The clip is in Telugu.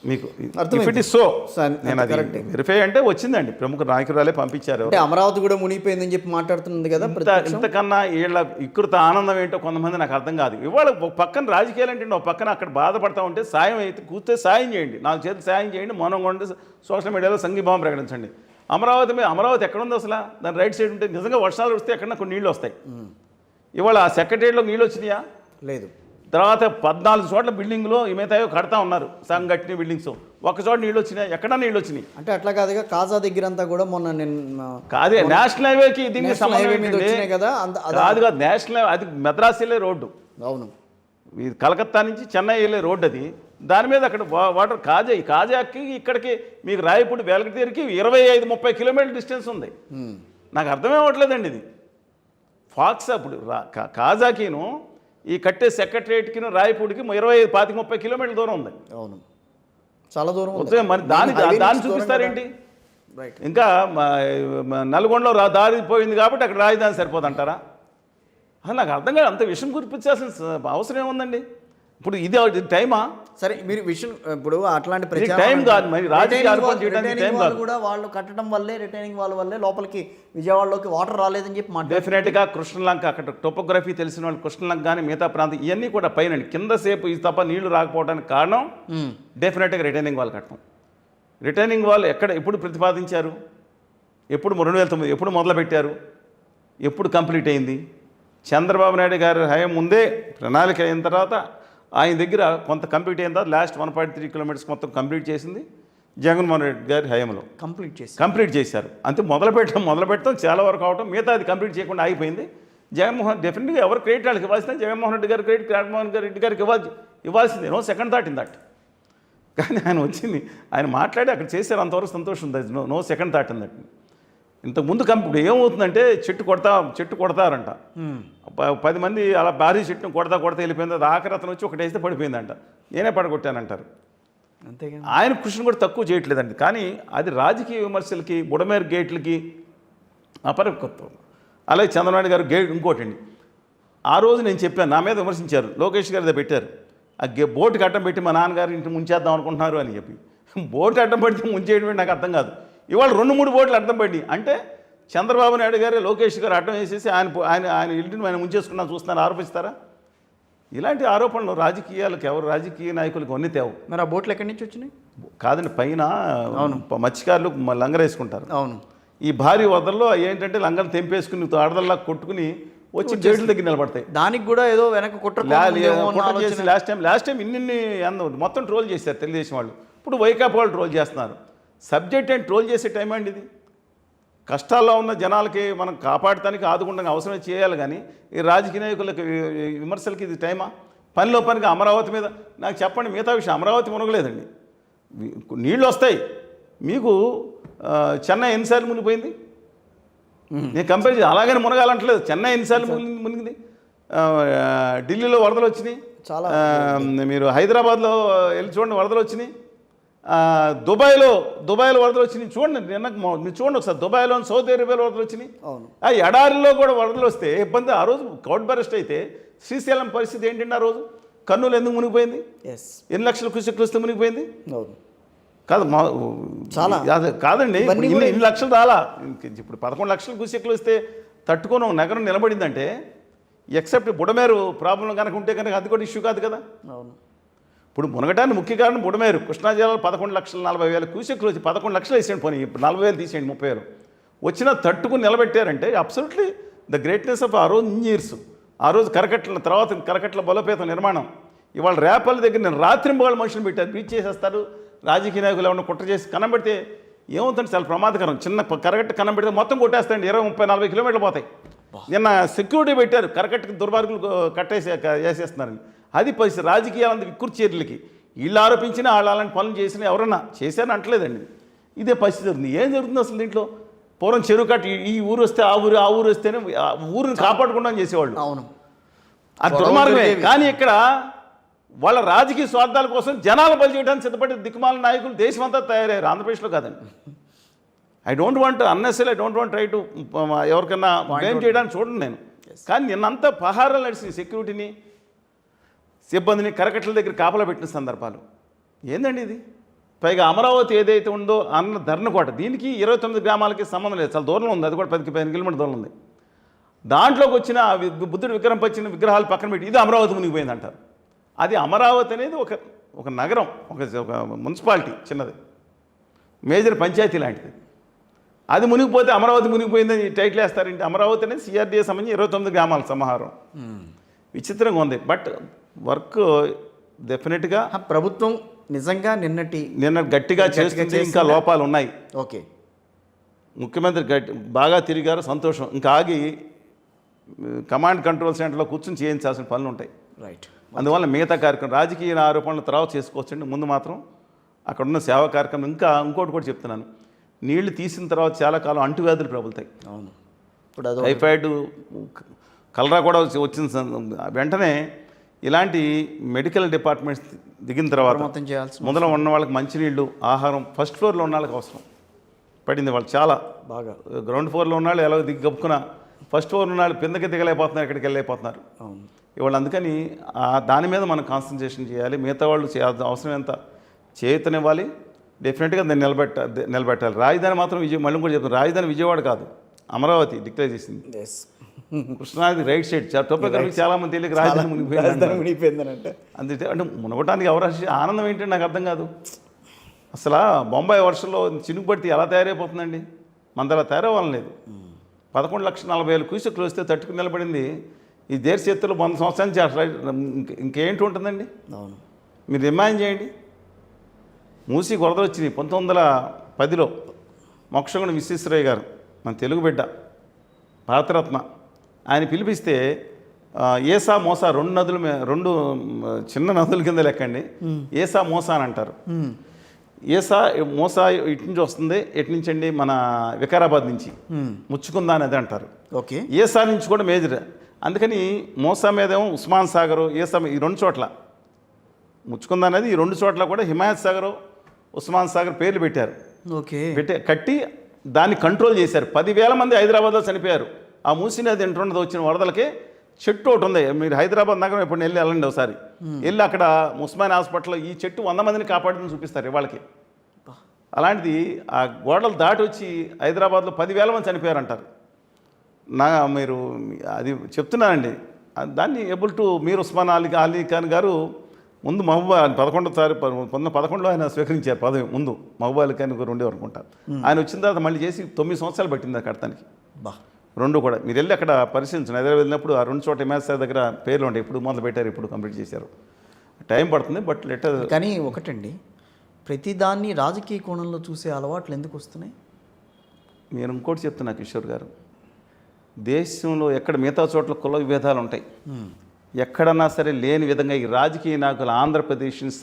మీకు ఇఫ్ ఇట్ ఇస్ సో నేను అది వెరిఫై అంటే వచ్చిందండి, ప్రముఖ నాయకురాలే పంపించారు. అంటే అమరావతి కూడా మునిగిపోయిందని చెప్పి మాట్లాడుతుంది కదా. ఇంతకన్నా వీళ్ళ వికృత ఆనందం ఏంటో కొంతమంది నాకు అర్థం కాదు. ఇవాళ ఒక పక్కన రాజకీయాలు అంటే ఒక పక్కన అక్కడ బాధపడతా ఉంటే సాయం అయితే కూర్చొని సాయం చేయండి, 4 చేతులు సాయం చేయండి, మౌనంగా ఉండి సోషల్ మీడియాలో సంఘీభావం ప్రకటించండి. అమరావతి ఎక్కడుంది అసలు? దాని రైట్ సైడ్ ఉంటే నిజంగా వర్షాలు వస్తే ఎక్కడన్నా కొన్ని నీళ్ళు వస్తాయి. ఇవాళ ఆ సెక్రటరీలో నీళ్ళు వచ్చినాయా? లేదు. తర్వాత 14 చోట్ల బిల్డింగ్లో ఏమైతాయో కడతా ఉన్నారు, సగం కట్టిన బిల్డింగ్స్. ఒక చోట నీళ్ళు వచ్చినాయి, ఎక్కడా నీళ్ళు వచ్చినాయి అంటే అట్లా కాదుగా. కాజా దగ్గర అంతా కూడా మొన్న నేను కాదే నేషనల్ హైవేకి దీనికి కదా కాదు కాదు నేషనల్ హైవే, అది మద్రాసు వెళ్ళే రోడ్డు. అవును, ఇది కలకత్తా నుంచి చెన్నై వెళ్ళే రోడ్డు. అది దాని మీద అక్కడ వాటర్ కాజాకి ఇక్కడికి మీకు రాయపూడి వేలకతీరికి 25-30 కిలోమీటర్ల డిస్టెన్స్ ఉంది. నాకు అర్థమే అవ్వట్లేదండి ఇది. ఫాక్స్ అప్పుడు కాజాకిను ఈ కట్టే సెక్రటరియట్కిను రాయపూడికి 25-30 కిలోమీటర్ల దూరం ఉంది. అవును, చాలా దూరం. మరి దాన్ని చూపిస్తారేంటి? ఇంకా నల్గొండలో దారి పోయింది కాబట్టి అక్కడ రాజధాని సరిపోదంటారా? అసలు నాకు అర్థం కాదు. అంత విషయం గుర్తించాల్సిన అవసరం ఏముందండి? ఇప్పుడు ఇది టైమా? సరే, మీరు విషయం ఇప్పుడు అట్లాంటి టైం కాదు మరి రాజకీయాలు కూడా వాళ్ళు కట్టడం వల్లే, రిటైనింగ్ వాళ్ళ వల్లే లోపలికి విజయవాడలోకి వాటర్ రాలేదని చెప్పి డెఫినెట్గా కృష్ణలంక అక్కడ టోపోగ్రఫీ తెలిసిన వాళ్ళు కృష్ణలంక కానీ మిగతా ప్రాంతం ఇవన్నీ కూడా పైన కింద సేపు ఇది తప్ప నీళ్లు రాకపోవడానికి కారణం డెఫినెట్గా రిటైనింగ్ వాల్ కట్టడం. రిటైనింగ్ వాల్ ఎప్పుడు ప్రతిపాదించారు? ఎప్పుడు 2009 ఎప్పుడు మొదలుపెట్టారు? ఎప్పుడు కంప్లీట్ అయింది? చంద్రబాబు నాయుడు గారి హయాం ముందే ప్రణాళిక అయిన తర్వాత ఆయన దగ్గర కొంత కంప్లీట్ అయిన తర్వాత లాస్ట్ 1.3 కిలోమీటర్స్ మొత్తం కంప్లీట్ చేసింది జగన్మోహన్ రెడ్డి గారి హయాంలో. కంప్లీట్ చేశారు. అంతే మొదలుపెట్టడం చాలా వరకు అవటం, మిగతా అది కంప్లీట్ చేయకుండా ఆగిపోయింది. డెఫినెట్గా ఎవరు క్రెడిట్ వాళ్ళకి ఇవ్వాల్సిందే. జగన్మోహన్ రెడ్డి గారు క్రెడిట్ జగన్మోహన్ రెడ్డి గారికి ఇవ్వాల్సిందే. No second thought in that. కానీ ఆయన వచ్చింది, ఆయన మాట్లాడి అక్కడ చేశారు, అంతవరకు సంతోషం ఉంది. No second thought in that. ఇంతకుముందు ఇప్పుడు ఏమవుతుందంటే చెట్టు కొడతారంట, 10 మంది అలా భారీ చెట్టును కొడతా వెళ్ళిపోయింది. అది ఆఖరి అతను వచ్చి ఒకటి వేస్తే పడిపోయిందంట, నేనే పడగొట్టానంటారు. అంతేగా. ఆయన కృషిని కూడా తక్కువ చేయట్లేదండి. కానీ అది రాజకీయ విమర్శలకి, బుడమేరు గేట్లకి అపరిపక్వత్వం. అలాగే చంద్రబాబు గారు గేట్ ఇంకోటండి. ఆ రోజు నేను చెప్పాను, నా మీద విమర్శించారు, లోకేష్ గారు పెట్టారు, ఆ బోటుకి అడ్డం పెట్టి మా నాన్నగారు ఇంటి ముంచేద్దాం అనుకుంటున్నారు అని చెప్పి. బోటు అడ్డం పెడితే ముంచేయడం నాకు అర్థం కాదు. ఇవాళ 2-3 బోట్లు అడ్డం పడి అంటే చంద్రబాబు నాయుడు గారు లోకేష్ గారు అడ్డం వేసేసి ఆయన ఇంటిని ఆయన ముంచేసుకున్నా చూస్తున్నారు ఆరోపిస్తారా? ఇలాంటి ఆరోపణలు రాజకీయాలకు రాజకీయ నాయకులకు అన్నీ తేవు. మరి ఆ బోట్లు ఎక్కడి నుంచి వచ్చినాయి? కాదండి, పైన మత్స్యకారులు లంగరేసుకుంటారు. అవును. ఈ భారీ వదల్లో ఏంటంటే లంగలు తెంపేసుకుని ఆడదల్లా కొట్టుకుని వచ్చి గేట్ల దగ్గర నిలబడతాయి. దానికి కూడా ఏదో వెనక చేసి లాస్ట్ టైం ఇన్ని మొత్తం ట్రోల్ చేశారు తెలుగుదేశం వాళ్ళు. ఇప్పుడు వైకాపా వాళ్ళు ట్రోల్ చేస్తున్నారు. సబ్జెక్ట్ అండ్ ట్రోల్ చేసే టైం అండి ఇది. కష్టాల్లో ఉన్న జనాలకి మనం కాపాడటానికి ఆదుకుంటానికి అవసరమే చేయాలి. కానీ ఈ రాజకీయ నాయకులకి విమర్శలకి ఇది టైమా? పనిగా అమరావతి మీద నాకు చెప్పండి. మిగతా విషయం అమరావతి మునగలేదండి, నీళ్ళు వస్తాయి. మీకు చెన్నై ఎన్నిసార్లు మునిగిపోయింది? నేను కంపేర్ చేసి అలాగని మునగాలంటలేదు. చెన్నై ఎన్నిసార్లు మునిగింది? ఢిల్లీలో వరదలు వచ్చినాయి, చాలా. మీరు హైదరాబాద్లో వెళ్ళి చూడండి వరదలు వచ్చినాయి. దుబాయ్లో వరదలు వచ్చినాయి చూడండి. మీరు చూడండి ఒకసారి, దుబాయ్లో సౌదీ అరేబియాలో వరదలు వచ్చినాయి. ఆ ఎడారిలో కూడా వరదలు వస్తే ఇబ్బంది. ఆ రోజు క్రౌడ్ బరెస్ట్ అయితే శ్రీశైలం పరిస్థితి ఏంటంటే ఆ రోజు కర్నూలు ఎందుకు మునిగిపోయింది? ఎన్ని లక్షల క్యూసెక్లు వస్తే మునిగిపోయింది? కాదు చాలా కాదండి, ఇన్ని లక్షలు రాలా. ఇప్పుడు 11 లక్షల క్యూసెక్లు వస్తే తట్టుకొని నగరం నిలబడిందంటే ఎక్సెప్ట్ బుడమేరు ప్రాబ్లం కనుక ఉంటే కనుక అది కూడా ఇష్యూ కాదు కదా. అవును. ఇప్పుడు మునగటానికి ముఖ్య కారణం బుడమేరు. కృష్ణా జిల్లాలో 11,40,000 క్యూసెక్లు వచ్చి 11 లక్షలు వేసేయండి, పోనీ ఇప్పుడు 40,000 తీసేయండి, 30,000 వచ్చినా తట్టుకుని నిలబెట్టారంటే అబ్సల్యూట్లీ ద గ్రేట్నెస్ ఆఫ్ ఆ రోజు ఇంజనీర్స్. ఆ రోజు కరకట్ల బలోపేతం నిర్మాణం. ఇవాళ రేపల దగ్గర నేను రాత్రింబగళ్ళు మనుషులు పెట్టారు, బ్రీచ్ చేసేస్తారు. రాజకీయ నాయకులు ఏమన్నా కుట్ర చేసి కన్నం పెడితే ఏమవుతుంది? చాలా ప్రమాదకరం. చిన్న కరకట్ట కన్నం పెడితే మొత్తం కొట్టేస్తాయండి, 20, 30, 40 కిలోమీటర్లు పోతాయి. నిన్న సెక్యూరిటీ పెట్టారు, కరకట్టకి దుర్మార్గులు వేసేస్తున్నారని. అది పరిస్థితి. రాజకీయాలంత వికృతి చర్యలకి వీళ్ళు ఆరోపించినా వాళ్ళు అలాంటి పనులు చేసినా ఎవరన్నా చేశారని అంటలేదండి. ఇదే పరిస్థితి జరుగుతుంది. ఏం జరుగుతుంది అసలు దీంట్లో? పూర్వం చెరువు కట్టి ఈ ఊరు వస్తే ఆ ఊరు వస్తేనే ఊరిని కాపాడకుండా చేసేవాళ్ళు. అవును, అది దుర్మార్గమే. కానీ ఇక్కడ వాళ్ళ రాజకీయ స్వార్థాల కోసం జనాలు బలి చేయడానికి సిద్ధపడే దిక్కుమాల నాయకులు దేశమంతా తయారయ్యారు, ఆంధ్రప్రదేశ్లో కాదండి. I don't want try to ఎవరికన్నా బ్లేమ్ చేయడానికి చూడండి నేను. కానీ నిన్నంతా పహారాలు నడిచిన సెక్యూరిటీని, సిబ్బందిని కరకట్ల దగ్గర కాపలా పెట్టిన సందర్భాలు ఏందండి ఇది? పైగా అమరావతి ఏదైతే ఉందో అన్న ధర్నకోట, దీనికి 29 గ్రామాలకి సంబంధం లేదు, చాలా దూరంలో ఉంది, అది కూడా 15 కిలోమీటర్ దూరం ఉంది. దాంట్లోకి వచ్చిన బుద్ధుడు విగ్రహం వచ్చిన విగ్రహాలు పక్కన పెట్టి ఇది అమరావతి మునిగిపోయింది అంటారు. అది అమరావతి అనేది ఒక నగరం, ఒక మున్సిపాలిటీ, చిన్నది మేజర్ పంచాయతీ లాంటిది. అది మునిగిపోతే అమరావతి మునిగిపోయిందని టైటిల్ వేస్తారంటే అమరావతి అనేది సిఆర్డీఏ సంబంధించి 29 గ్రామాల సమాహారం. విచిత్రంగా ఉంది. బట్ వర్క్ డెఫినెట్గా ప్రభుత్వం నిజంగా నిన్న గట్టిగా చేస్తుంది. ఇంకా లోపాలు ఉన్నాయి. ఓకే, ముఖ్యమంత్రి బాగా తిరిగారు, సంతోషం. ఇంకా ఆగి కమాండ్ కంట్రోల్ సెంటర్లో కూర్చొని చేయించాల్సిన పనులు ఉంటాయి. రైట్. అందువల్ల మిగతా కార్యక్రమం రాజకీయ ఆరోపణలు తర్వాత చేసుకోవచ్చండి. ముందు మాత్రం అక్కడున్న సేవా కార్యక్రమం. ఇంకోటి కూడా చెప్తున్నాను, నీళ్లు తీసిన తర్వాత చాలా కాలం అంటువ్యాధులు ప్రబలుతాయి. అవును, ఇప్పుడు అది టైఫాయిడ్, కలరా కూడా వచ్చిన వెంటనే ఇలాంటి మెడికల్ డిపార్ట్మెంట్స్ దిగిన తర్వాత మొత్తం చేయాల్సి మొదల ఉన్న వాళ్ళకి మంచినీళ్ళు, ఆహారం ఫస్ట్ ఫ్లోర్లో ఉన్న వాళ్ళకి అవసరం పడింది. వాళ్ళు చాలా బాగా గ్రౌండ్ ఫ్లోర్లో ఉన్న వాళ్ళు ఎలా గప్పుకున్న ఫస్ట్ ఫ్లోర్ ఉన్న వాళ్ళు కిందకి దిగలేకపోతున్నారు, ఎక్కడికి వెళ్ళలేకపోతున్నారు. అవును, ఇవాళ అందుకని దాని మీద మనం కాన్సన్ట్రేషన్ చేయాలి. మిగతా వాళ్ళు చేయాల్సిన అవసరం ఎంత చేతనివ్వాలి. డెఫినెట్గా దాన్ని నిలబెట్టాలి. రాజధాని మాత్రం మళ్ళీ కూడా చెప్తాను, రాజధాని విజయవాడ కాదు, అమరావతి డిక్లేర్ చేసింది. కృష్ణాది రైట్ సైడ్ టోపోగ్రఫీ చాలా మంది తెలియక రాజధాని మునిగిపోయిందని అందుకే అంటే మునగటానికి ఎవరు ఆనందం ఏంటంటే నాకు అర్థం కాదు. అసలు బొంబాయి వర్షంలో చినుకుపడితే ఎలా తయారైపోతుందండి, మనది అలా తయారవ్వాలని లేదు. 11,40,000 క్యూసెక్లు వస్తే తట్టుకుని నిలబడింది. ఈ దేశ చేతుల్లో 100 సంవత్సరాల నుంచి ఇంకేంటి ఉంటుందండి. అవును, మీరు ఇమాజిన్ చేయండి. మూసి వరదలు వచ్చినాయి 1910లో. మోక్షగుండ విశ్వేశ్వరయ్య గారు, మన తెలుగు బిడ్డ, భారతరత్న, ఆయన పిలిపిస్తే ఏసా మోసా రెండు చిన్న నదుల కింద లెక్కండి. ఏసా మోసా అని అంటారు. ఏసా మోసా ఇటు నుంచి వస్తుంది, ఎటు నుంచి అండి మన వికారాబాద్ నుంచి ముచ్చుకుందా అనేది అంటారు. ఓకే, ఏసా నుంచి కూడా మేజర్. అందుకని మోసా మీదేమో ఉస్మాన్ సాగరు, ఏసా ఈ 2 చోట్ల ముచ్చుకుందా అనేది, ఈ 2 చోట్ల కూడా హిమాయత్ సాగరు, ఉస్మాన్ సాగర్ పేర్లు పెట్టారు. ఓకే, కట్టి దాన్ని కంట్రోల్ చేశారు. 10,000 మంది హైదరాబాద్లో చనిపోయారు. ఆ మూసీ నది ఎంట్రున్నది వచ్చిన వరదలకి. చెట్టు ఒకటి ఉంది, మీరు హైదరాబాద్ నగరం ఎప్పుడు వెళ్ళండి ఒకసారి, వెళ్ళి అక్కడ ఉస్మాన్ హాస్పిటల్లో ఈ చెట్టు 100 మందిని కాపాడుతుందని చూపిస్తారు ఇవాళకి. అలాంటిది ఆ గోడలు దాటి వచ్చి హైదరాబాద్లో 10,000 మంది చనిపోయారంటారు. మీరు అది చెప్తున్నానండి. దాన్ని మీరు ఉస్మాన్ అలీ ఖాన్ గారు ముందు మహబూబా 1911లో ఆయన స్వీకరించారు పదవి. ముందు మహబూబా అలీ ఖాన్ గారు ఉండేవారు అనుకుంటారు. ఆయన వచ్చిన తర్వాత మళ్ళీ చేసి 9 సంవత్సరాలు పట్టింది కడతానికి. 2 కూడా మీరు వెళ్ళి అక్కడ పరిశీలించండి. హైదరాబాద్ వెళ్ళినప్పుడు ఆ 2 చోట హిమాయత్ సాగర్ దగ్గర పేర్లు ఉంటాయి. ఇప్పుడు మొదలు పెట్టారు, ఇప్పుడు కంప్లీట్ చేశారు. టైం పడుతుంది, బట్ లెటర్. కానీ ఒకటండి, ప్రతిదాన్ని రాజకీయ కోణంలో చూసే అలవాట్లు ఎందుకు వస్తున్నాయి? నేను ఇంకోటి చెప్తున్నా కిషోర్ గారు, దేశంలో ఎక్కడ మిగతా చోట్ల కుల విభేదాలు ఉంటాయి, ఎక్కడన్నా సరే లేని విధంగా ఈ రాజకీయ నాయకులు ఆంధ్రప్రదేశ్ని